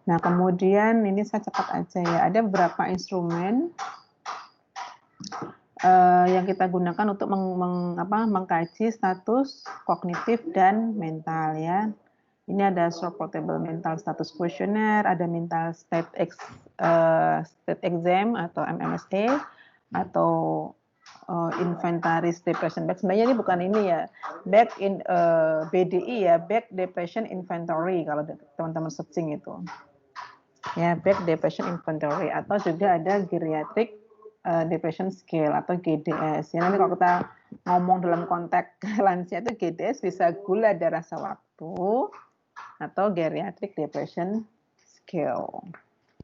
Nah, kemudian ini saya cepat aja ya. Ada beberapa instrumen yang kita gunakan untuk mengkaji status kognitif dan mental ya. Ini ada short portable mental status questionnaire, ada mental state exam atau MMSE, atau inventaris depression back. Sebenarnya ini bukan ini ya, back in BDI ya, back depression inventory kalau teman-teman searching itu. Ya, back depression inventory, atau juga ada geriatric depression scale atau GDS. Ya, nanti kalau kita ngomong dalam konteks lansia itu GDS bisa gula darah sewaktu atau geriatric depression scale.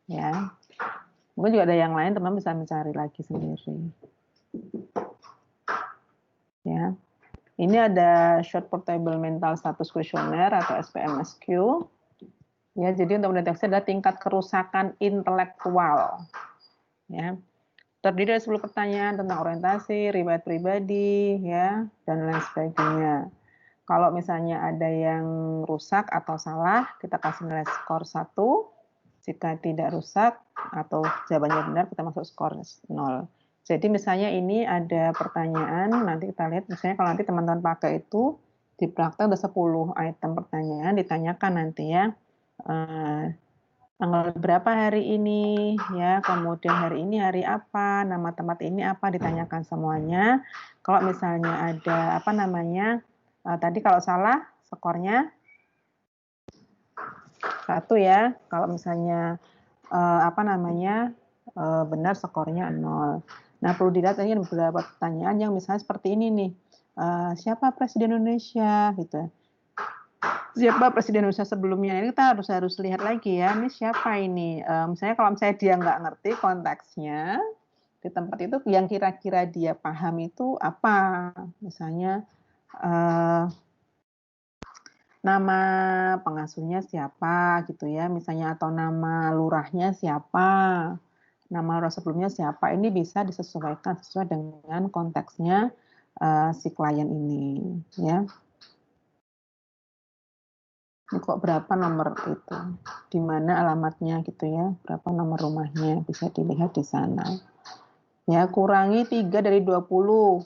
Ya, mungkin juga ada yang lain, teman bisa mencari lagi sendiri. Ya, ini ada short portable mental status questionnaire atau SPMSQ. Ya, jadi untuk mendeteksi adalah tingkat kerusakan intelektual. Ya, terdiri dari 10 pertanyaan tentang orientasi, riwayat pribadi, ya, dan lain sebagainya. Kalau misalnya ada yang rusak atau salah, kita kasih nilai skor 1. Jika tidak rusak atau jawabannya benar, kita masuk skor 0. Jadi misalnya ini ada pertanyaan, nanti kita lihat, misalnya kalau nanti teman-teman pakai itu, di praktek ada 10 item pertanyaan, ditanyakan nanti ya, tanggal berapa hari ini, ya, kemudian hari ini hari apa, nama tempat ini apa, ditanyakan semuanya. Kalau misalnya ada apa namanya, tadi kalau salah skornya 1 ya, kalau misalnya benar skornya 0. Nah, perlu dilihat ini beberapa pertanyaan yang misalnya seperti ini nih, siapa Presiden Indonesia gitu. Siapa Presiden Indonesia sebelumnya, ini kita harus lihat lagi ya, ini siapa ini, misalnya kalau misalnya dia nggak ngerti konteksnya di tempat itu, yang kira-kira dia paham itu apa, misalnya nama pengasuhnya siapa gitu ya, misalnya, atau nama lurahnya siapa, nama lurah sebelumnya siapa, ini bisa disesuaikan sesuai dengan konteksnya si klien ini ya. Ini kok berapa nomor itu, di mana alamatnya gitu ya, berapa nomor rumahnya, bisa dilihat di sana. Ya, kurangi 3 dari 20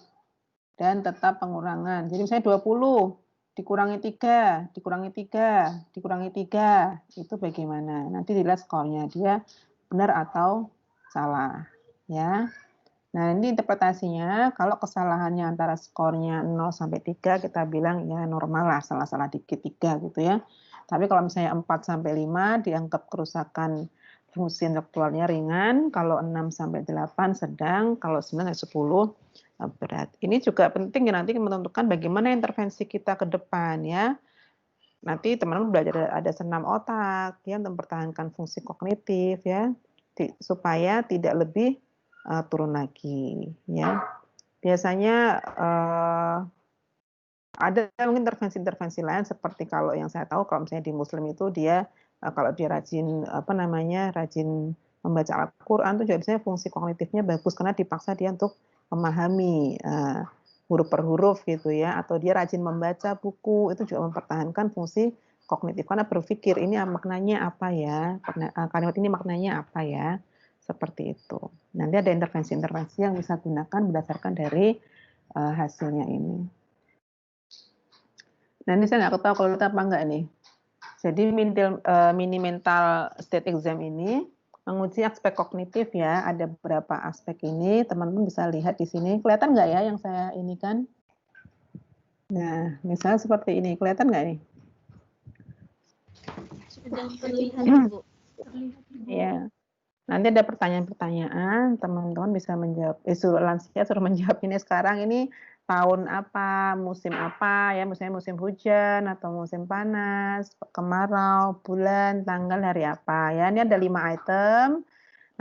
dan tetap pengurangan. Jadi misalnya 20 dikurangi 3, dikurangi 3, dikurangi 3, itu bagaimana? Nanti dilihat skornya, dia benar atau salah, ya. Nah, ini interpretasinya, kalau kesalahannya antara skornya 0 sampai 3, kita bilang ya normal lah, salah-salah dikit 3 gitu ya. Tapi kalau misalnya 4 sampai 5 dianggap kerusakan fungsi intelektualnya ringan, kalau 6 sampai 8 sedang, kalau 9 sampai 10 berat. Ini juga penting ya, nanti menentukan bagaimana intervensi kita ke depan ya. Nanti teman-teman belajar ada senam otak ya, untuk mempertahankan fungsi kognitif ya, supaya tidak lebih turun lagi ya. Biasanya ada mungkin intervensi-intervensi lain, seperti kalau yang saya tahu, kalau misalnya di Muslim itu dia kalau dia rajin rajin membaca Al-Qur'an itu juga biasanya fungsi kognitifnya bagus, karena dipaksa dia untuk memahami huruf per huruf gitu ya, atau dia rajin membaca buku, itu juga mempertahankan fungsi kognitif, karena berpikir ini maknanya apa ya, kalimat ini maknanya apa ya, seperti itu. Nanti ada intervensi-intervensi yang bisa gunakan berdasarkan dari hasilnya ini. Nah, ini saya nggak tahu kalau kita apa enggak nih. Jadi mini mental state exam ini menguji aspek kognitif ya. Ada beberapa aspek ini, teman-teman bisa lihat di sini. Kelihatan nggak ya yang saya ini kan? Nah, misalnya seperti ini. Kelihatan nggak nih? Sudah terlihat, Bu. Ya. Nanti ada pertanyaan-pertanyaan, teman-teman bisa menjawab. Suruh lansia suruh menjawab ini sekarang ini tahun apa, musim apa ya, misalnya musim hujan atau musim panas, kemarau, bulan, tanggal, hari apa ya. Ini ada 5 item.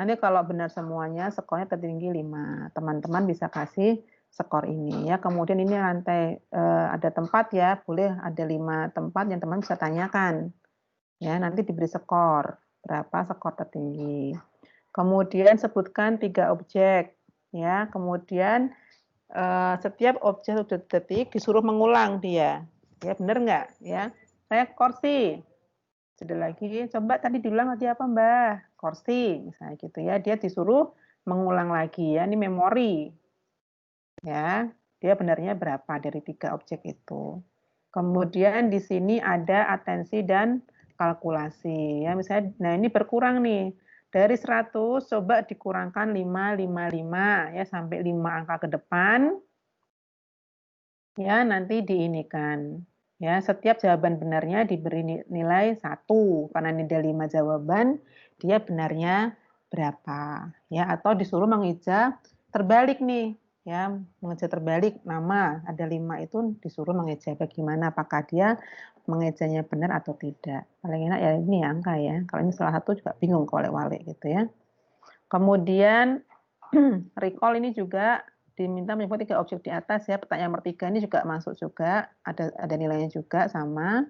Nanti kalau benar semuanya skornya tertinggi 5. Teman-teman bisa kasih skor ini ya. Kemudian ini lantai ada tempat ya, boleh ada 5 tempat yang teman bisa tanyakan. Ya, nanti diberi skor, berapa skor tertinggi. Kemudian sebutkan 3 objek, ya. Kemudian setiap objek detik disuruh mengulang dia, ya, benar nggak? Ya, saya kursi, Sudah lagi, coba tadi diulang tadi apa Mbak? Kursi, misalnya gitu ya. Dia disuruh mengulang lagi ya, ini memori. Ya, dia benarnya berapa dari 3 objek itu. Kemudian di sini ada atensi dan kalkulasi. Ya, misalnya, nah ini berkurang nih. Dari 100 coba dikurangkan 5, 5, 5 ya sampai 5 angka ke depan. Ya, nanti diinikan. Ya, setiap jawaban benarnya diberi nilai 1 karena ada 5 jawaban, dia benarnya berapa? Ya, atau disuruh mengeja terbalik nih, ya, mengeja terbalik nama ada 5 itu disuruh mengeja bagaimana apakah dia mengejanya benar atau tidak. Paling enak ya ini angka ya. Kalau ini salah satu juga bingung kolek-walik gitu ya. Kemudian recall ini juga diminta menyebut 3 objek di atas ya. Pertanyaan nomor 3 ini juga masuk juga, ada nilainya juga sama.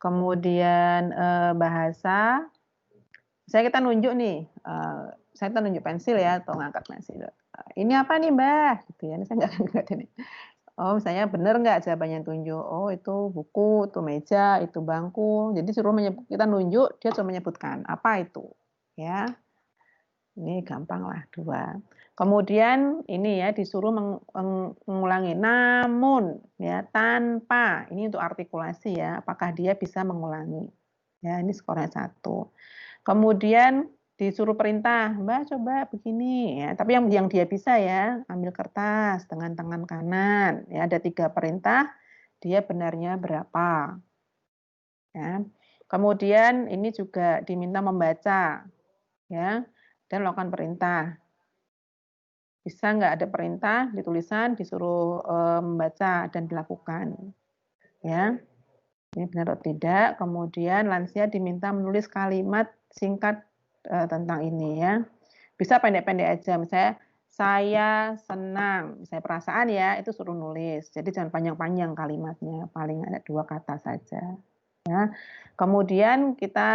Kemudian bahasa, saya kita nunjuk nih, saya kita nunjuk pensil ya atau ngangkat pensil. Ini apa nih Mbak? Gitu ya. Ini saya nggak ada nih. Oh, misalnya benar nggak jawabannya tunjuk? Oh, itu buku, itu meja, itu bangku. Jadi suruh kita nunjuk, dia cuma menyebutkan apa itu, ya. Ini gampang lah 2. Kemudian ini ya disuruh mengulangi namun ya tanpa. Ini untuk artikulasi ya, apakah dia bisa mengulangi. Ya, ini skornya 1. Kemudian disuruh perintah, Mbak coba begini ya. Tapi yang dia bisa ya, ambil kertas dengan tangan kanan. Ya, ada 3 perintah, dia benarnya berapa. Ya. Kemudian ini juga diminta membaca ya dan melakukan perintah. Bisa nggak ada perintah di tulisan disuruh membaca dan dilakukan. Ya, ini benar atau tidak. Kemudian lansia diminta menulis kalimat singkat tentang ini ya. Bisa pendek-pendek aja, misalnya saya senang, misalnya perasaan ya, itu suruh nulis. Jadi jangan panjang-panjang kalimatnya, paling ada 2 kata saja. Ya. Kemudian kita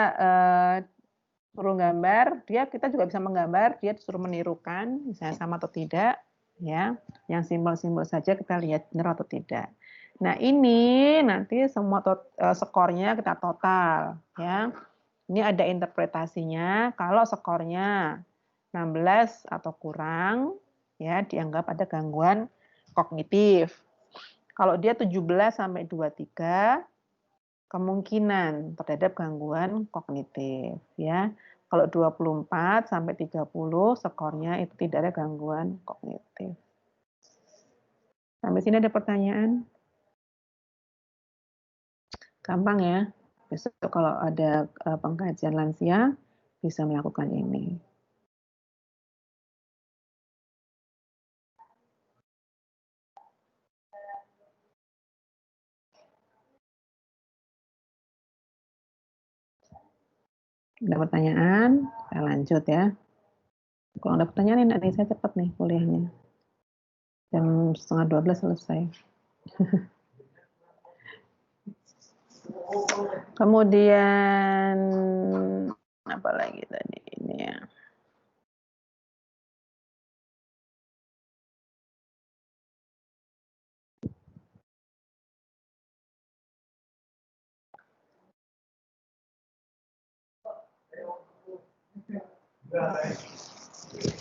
suruh gambar, kita juga bisa menggambar, dia disuruh menirukan, misalnya sama atau tidak, ya. Yang simbol-simbol saja kita lihat benar atau tidak. Nah ini nanti semua skornya kita total, ya. Ini ada interpretasinya, kalau skornya 16 atau kurang, ya dianggap ada gangguan kognitif. Kalau dia 17 sampai 23, kemungkinan terhadap gangguan kognitif ya. Kalau 24 sampai 30 skornya itu tidak ada gangguan kognitif. Sampai sini ada pertanyaan? Gampang ya. Besok kalau ada pengkajian lansia bisa melakukan ini. Ada pertanyaan? Saya lanjut ya. Kalau ada pertanyaan nanti saya cepat nih kuliahnya. Jam 11:30 selesai. Kemudian apa lagi tadi ini ya?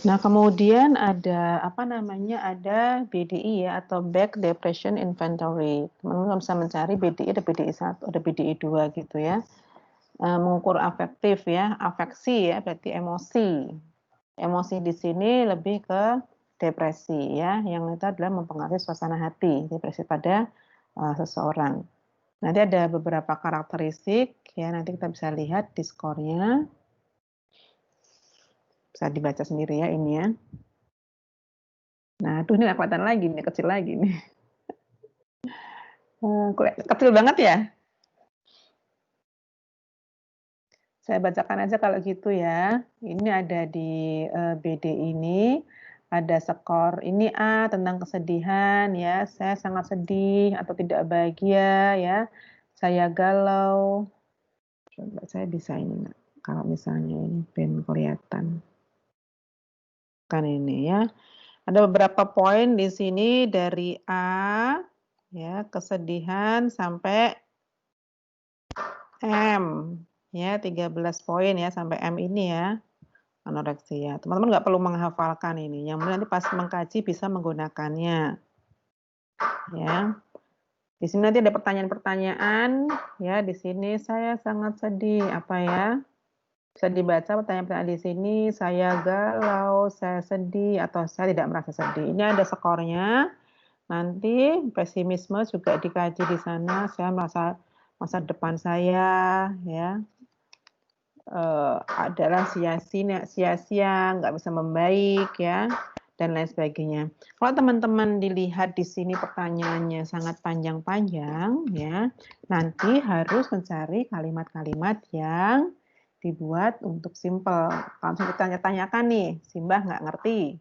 Nah, kemudian ada apa namanya? Ada BDI ya atau Back Depression Inventory. Teman-teman bisa mencari BDI, ada BDI 1, ada BDI 2 gitu ya. Mengukur afektif ya, afeksi ya, berarti emosi. Emosi di sini lebih ke depresi ya, yang itu adalah mempengaruhi suasana hati, depresi pada seseorang. Nanti ada beberapa karakteristik ya, nanti kita bisa lihat di skornya. Bisa dibaca sendiri ya ini ya. Nah, tuh ini nggak kelihatan lagi, nih kecil lagi nih. Kecil banget ya. Saya bacakan aja kalau gitu ya. Ini ada di BD ini, ada skor ini A tentang kesedihan ya. Saya sangat sedih atau tidak bahagia ya. Saya galau. Coba saya bisa ini nggak? Kalau misalnya ini pen kelihatan. Kan ini ya. Ada beberapa poin di sini dari A ya, kesedihan sampai M ya 13 poin ya sampai M ini ya anoreksia. Teman-teman nggak perlu menghafalkan ini. Yang penting nanti pas mengkaji bisa menggunakannya. Ya. Di sini nanti ada pertanyaan-pertanyaan ya. Di sini saya sangat sedih apa ya? Bisa dibaca pertanyaan-pertanyaan di sini. Saya galau, saya sedih atau saya tidak merasa sedih. Ini ada skornya. Nanti pesimisme juga dikaji di sana. Saya merasa masa depan saya ya adalah sia-sia, nggak bisa membaik ya, dan lain sebagainya. Kalau teman-teman dilihat di sini pertanyaannya sangat panjang-panjang ya, nanti harus mencari kalimat-kalimat yang dibuat untuk simple. Kalau misalnya tanyakan nih, Simbah nggak ngerti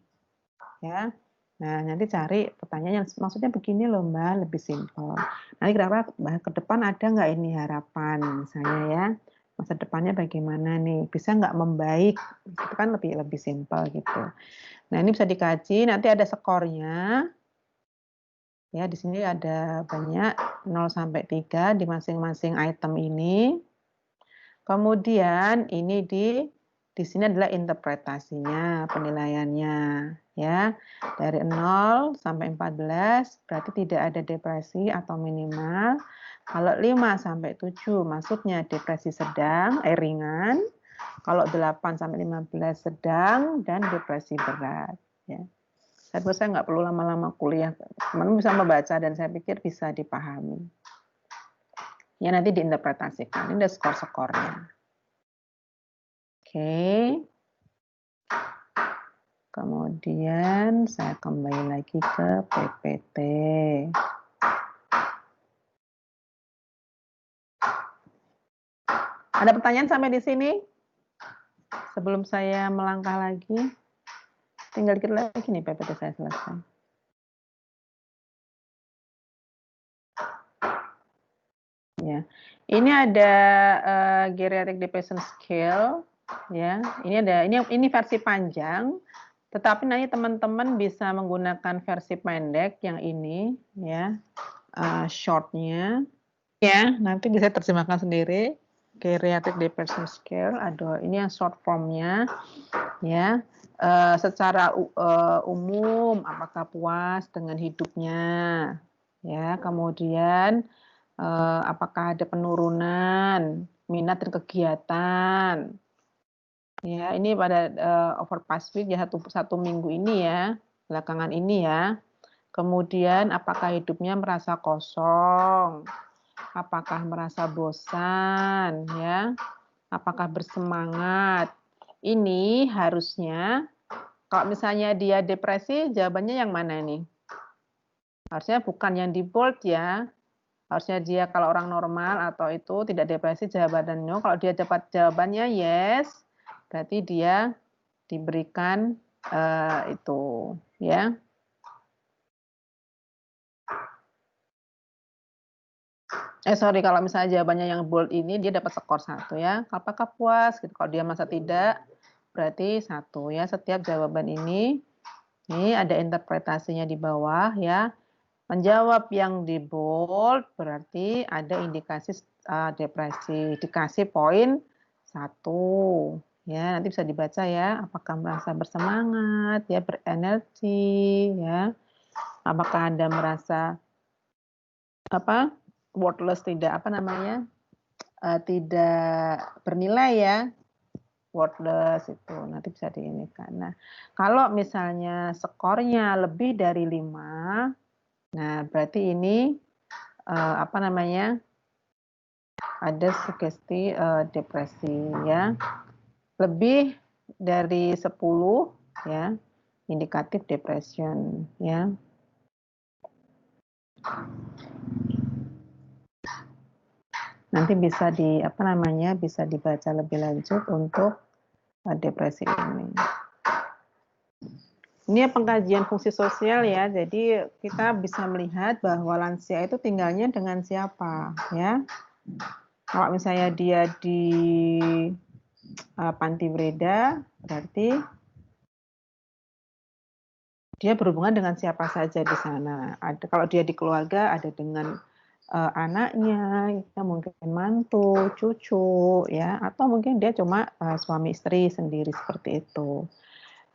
ya. Nah, nanti cari pertanyaan yang maksudnya begini loh Mbak, lebih simpel. Nanti kira-kira ke depan ada nggak ini harapan misalnya ya, masa depannya bagaimana nih, bisa nggak membaik, itu kan lebih simpel gitu. Nah, ini bisa dikaji, nanti ada skornya. Ya, di sini ada banyak 0 sampai 3 di masing-masing item ini. Kemudian ini di sini adalah interpretasinya, penilaiannya ya. Dari 0 sampai 14 berarti tidak ada depresi atau minimal. Kalau 5 sampai 7 maksudnya depresi sedang, ringan. Kalau 8 sampai 15 sedang dan depresi berat ya. Saya nggak perlu lama-lama kuliah. Teman-teman bisa membaca dan saya pikir bisa dipahami. Ya nanti diinterpretasikan. Ini ada skor-skornya. Oke. Kemudian saya kembali lagi ke PPT. Ada pertanyaan sampai di sini? Sebelum saya melangkah lagi, tinggal dikit lagi nih PPT saya selesai. Ya, ini ada geriatric depression scale. Ya, ini versi panjang. Tetapi nanti teman-teman bisa menggunakan versi pendek yang ini, ya, shortnya. Ya, nanti bisa terjemahkan sendiri. Geriatric depression scale. Aduh, ini yang short formnya, ya. Secara umum, apakah puas dengan hidupnya? Ya, kemudian apakah ada penurunan minat dan kegiatan? Ya, ini pada over past week ya satu minggu ini ya, belakangan ini ya. Kemudian apakah hidupnya merasa kosong? Apakah merasa bosan ya? Apakah bersemangat? Ini harusnya kalau misalnya dia depresi, jawabannya yang mana nih? Harusnya bukan yang di bold ya. Harusnya dia kalau orang normal atau itu tidak depresi jawabannya no. Kalau dia dapat jawabannya yes, berarti dia diberikan itu ya. Sorry, kalau misalnya jawabannya yang bold ini dia dapat skor 1 ya. Apakah puas? Gitu. Kalau dia masa tidak, berarti 1 ya. Setiap jawaban ini ada interpretasinya di bawah ya. Menjawab yang di bold berarti ada indikasi depresi. Dikasih poin 1 ya. Nanti bisa dibaca ya. Apakah merasa bersemangat ya, berenergi ya. Apakah Anda merasa worthless, tidak tidak bernilai ya, worthless itu nanti bisa diinikan. Nah, kalau misalnya skornya lebih dari 5, nah berarti ini ada sugesti depresi ya. Lebih dari 10 ya, indikatif depression ya. Nanti bisa bisa dibaca lebih lanjut untuk depresi ini. Ini pengkajian fungsi sosial ya, jadi kita bisa melihat bahwa lansia itu tinggalnya dengan siapa ya. Kalau misalnya dia di panti breda, berarti dia berhubungan dengan siapa saja di sana. Kalau dia di keluarga ada dengan anaknya, ya mungkin mantu, cucu, ya, atau mungkin dia cuma suami istri sendiri seperti itu.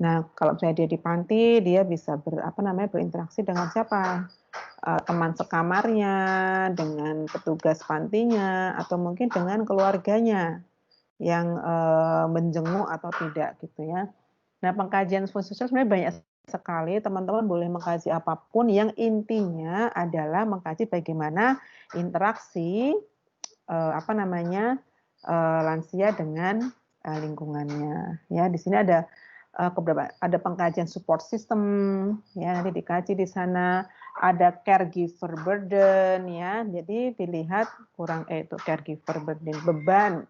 Nah, kalau misalnya dia di panti, dia bisa berinteraksi dengan siapa? Teman sekamarnya, dengan petugas pantinya, atau mungkin dengan keluarganya yang menjenguk atau tidak gitu ya. Nah, pengkajian fungsi sosial sebenarnya banyak sekali, teman-teman boleh mengkaji apapun yang intinya adalah mengkaji bagaimana interaksi lansia dengan lingkungannya. Ya, di sini ada ada pengkajian support system, ya nanti dikaji di sana. Ada caregiver burden, ya. Jadi dilihat itu caregiver burden,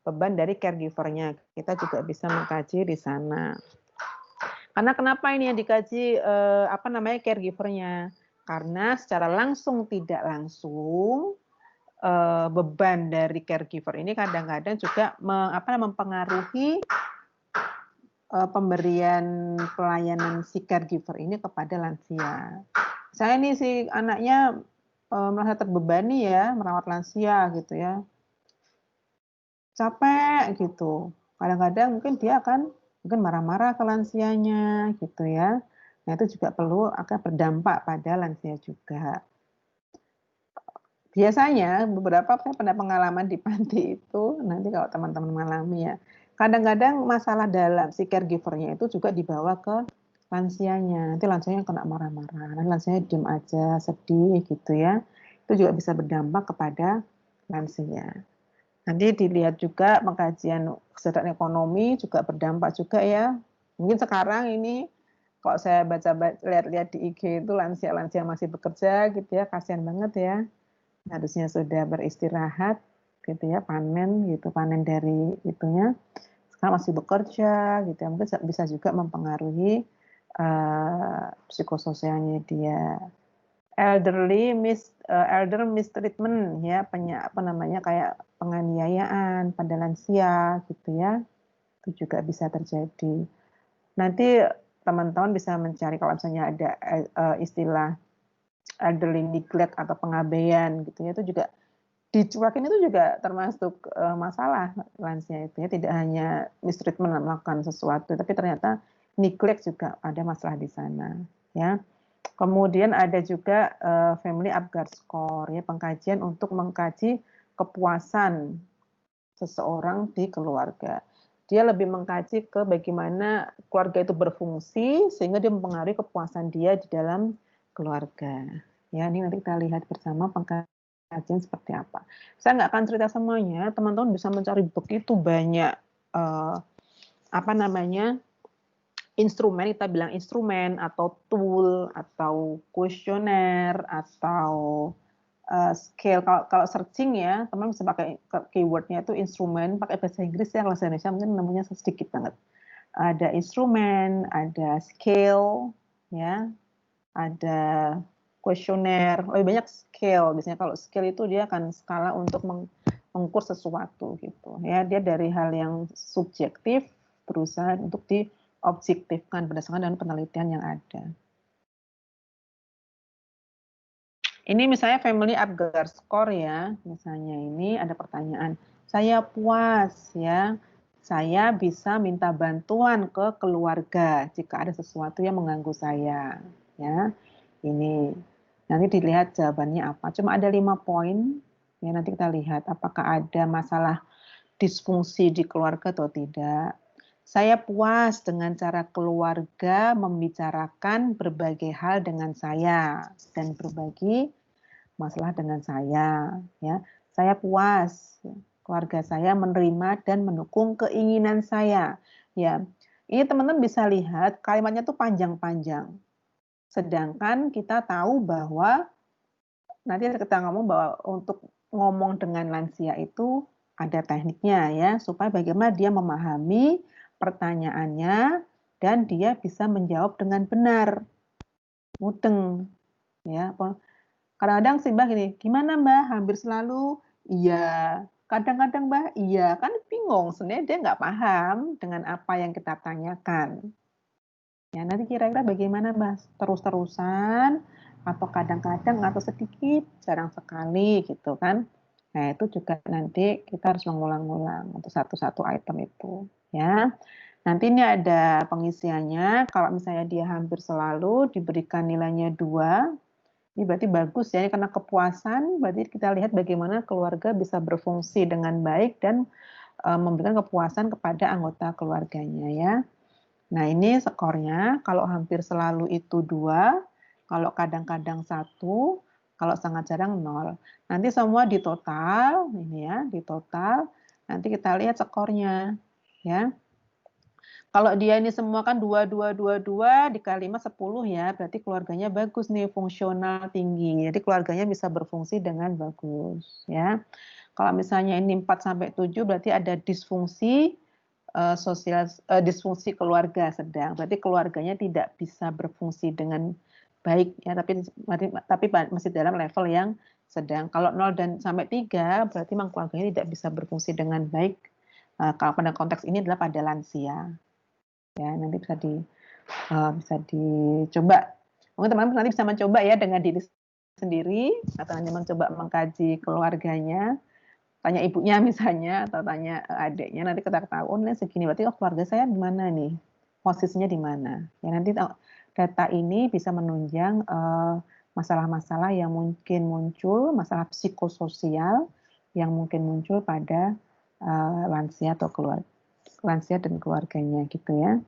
beban dari caregivernya. Kita juga bisa mengkaji di sana. Karena kenapa ini yang dikaji caregivernya? Karena secara langsung tidak langsung beban dari caregiver ini kadang-kadang juga mempengaruhi pemberian pelayanan si caregiver ini kepada lansia. Saya ini si anaknya merasa terbebani ya merawat lansia gitu ya, capek gitu. Kadang-kadang mungkin dia akan marah-marah ke lansianya gitu ya. Nah itu juga akan berdampak pada lansia juga. Biasanya beberapa saya pernah pengalaman di panti itu, nanti kalau teman-teman mengalami ya, kadang-kadang masalah dalam si caregivernya itu juga dibawa ke lansianya. Nanti lansianya kena marah-marah, nanti lansianya diem aja, sedih gitu ya. Itu juga bisa berdampak kepada lansia. Nanti dilihat juga pengkajian kesejahteraan ekonomi juga berdampak juga ya. Mungkin sekarang ini kalau saya lihat-lihat di IG itu lansia-lansia masih bekerja gitu ya, kasihan banget ya. Harusnya sudah beristirahat gitu ya, panen dari itunya, sekarang masih bekerja gitu ya, mungkin bisa juga mempengaruhi psikososialnya dia. Elder mistreatment ya, kayak penganiayaan pada lansia gitu ya, itu juga bisa terjadi. Nanti teman-teman bisa mencari kalau misalnya ada istilah elderly neglect atau pengabaian gitu ya, itu juga dicuekin itu juga termasuk masalah lansia itu ya, tidak hanya mistreatment melakukan sesuatu, tapi ternyata neglect juga ada masalah di sana ya. Kemudian ada juga family Apgar score ya, pengkajian untuk mengkaji kepuasan seseorang di keluarga. Dia lebih mengkaji ke bagaimana keluarga itu berfungsi sehingga dia mempengaruhi kepuasan dia di dalam keluarga. Ya, ini nanti kita lihat bersama pengkajian seperti apa. Saya nggak akan cerita semuanya, teman-teman bisa mencari begitu banyak instrumen, kita bilang instrumen atau tool atau kuesioner atau scale. Kalau searching ya, teman bisa pakai keywordnya itu instrumen, pakai bahasa Inggris ya, kalau bahasa Indonesia mungkin namanya sedikit banget. Ada instrumen, ada scale, ya, ada kuesioner, lebih banyak scale. Biasanya kalau scale itu dia akan skala untuk mengukur sesuatu gitu. Ya, dia dari hal yang subjektif berusaha untuk diobjektifkan berdasarkan dengan penelitian yang ada. Ini misalnya family Apgar score ya, misalnya ini ada pertanyaan, saya puas ya, saya bisa minta bantuan ke keluarga jika ada sesuatu yang mengganggu saya, ya. Ini nanti dilihat jawabannya apa. Cuma ada 5 poin, ya nanti kita lihat apakah ada masalah disfungsi di keluarga atau tidak. Saya puas dengan cara keluarga membicarakan berbagai hal dengan saya dan berbagi masalah dengan saya. Ya, saya puas keluarga saya menerima dan mendukung keinginan saya. Ya, ini teman-teman bisa lihat kalimatnya tuh panjang-panjang. Sedangkan kita tahu bahwa nanti kita ngomong bahwa untuk ngomong dengan lansia itu ada tekniknya ya, supaya bagaimana dia memahami pertanyaannya dan dia bisa menjawab dengan benar. Mudeng ya. Kadang-kadang si Mbak gini, gimana Mbak? Hampir selalu iya. Kadang-kadang Mbak iya. Kan bingung, sebenarnya dia nggak paham dengan apa yang kita tanyakan. Ya, nanti kira-kira bagaimana Mbak? Terus-terusan atau kadang-kadang atau sedikit, jarang sekali gitu kan. Nah, itu juga nanti kita harus mengulang-ulang untuk satu-satu item itu, ya. Nanti ini ada pengisiannya, kalau misalnya dia hampir selalu diberikan nilainya 2, ini berarti bagus ya, ini karena kepuasan, berarti kita lihat bagaimana keluarga bisa berfungsi dengan baik dan memberikan kepuasan kepada anggota keluarganya ya. Nah, ini skornya kalau hampir selalu itu 2, kalau kadang-kadang 1, kalau sangat jarang 0. Nanti semua ditotal, ini ya, ditotal. Nanti kita lihat skornya, ya. Kalau dia ini semua kan 2, 2, 2, 2, dikali 5, 10 ya, berarti keluarganya bagus nih, fungsional tinggi. Jadi keluarganya bisa berfungsi dengan bagus, ya. Kalau misalnya ini 4 sampai 7 berarti ada disfungsi disfungsi keluarga sedang. Berarti keluarganya tidak bisa berfungsi dengan baik ya, tapi masih dalam level yang sedang. Kalau 0 dan sampai 3 berarti memang keluarganya tidak bisa berfungsi dengan baik. Kalau pada konteks ini adalah pada lansia. Ya, nanti bisa dicoba. Mungkin teman-teman nanti bisa mencoba ya dengan diri sendiri atau hanya mencoba mengkaji keluarganya, tanya ibunya misalnya atau tanya adiknya, nanti kita tahu nih segini berarti keluarga saya di mana nih, posisinya di mana. Ya nanti data ini bisa menunjang masalah-masalah yang mungkin muncul, masalah psikososial yang mungkin muncul pada lansia atau lansia dan keluarganya gitu ya.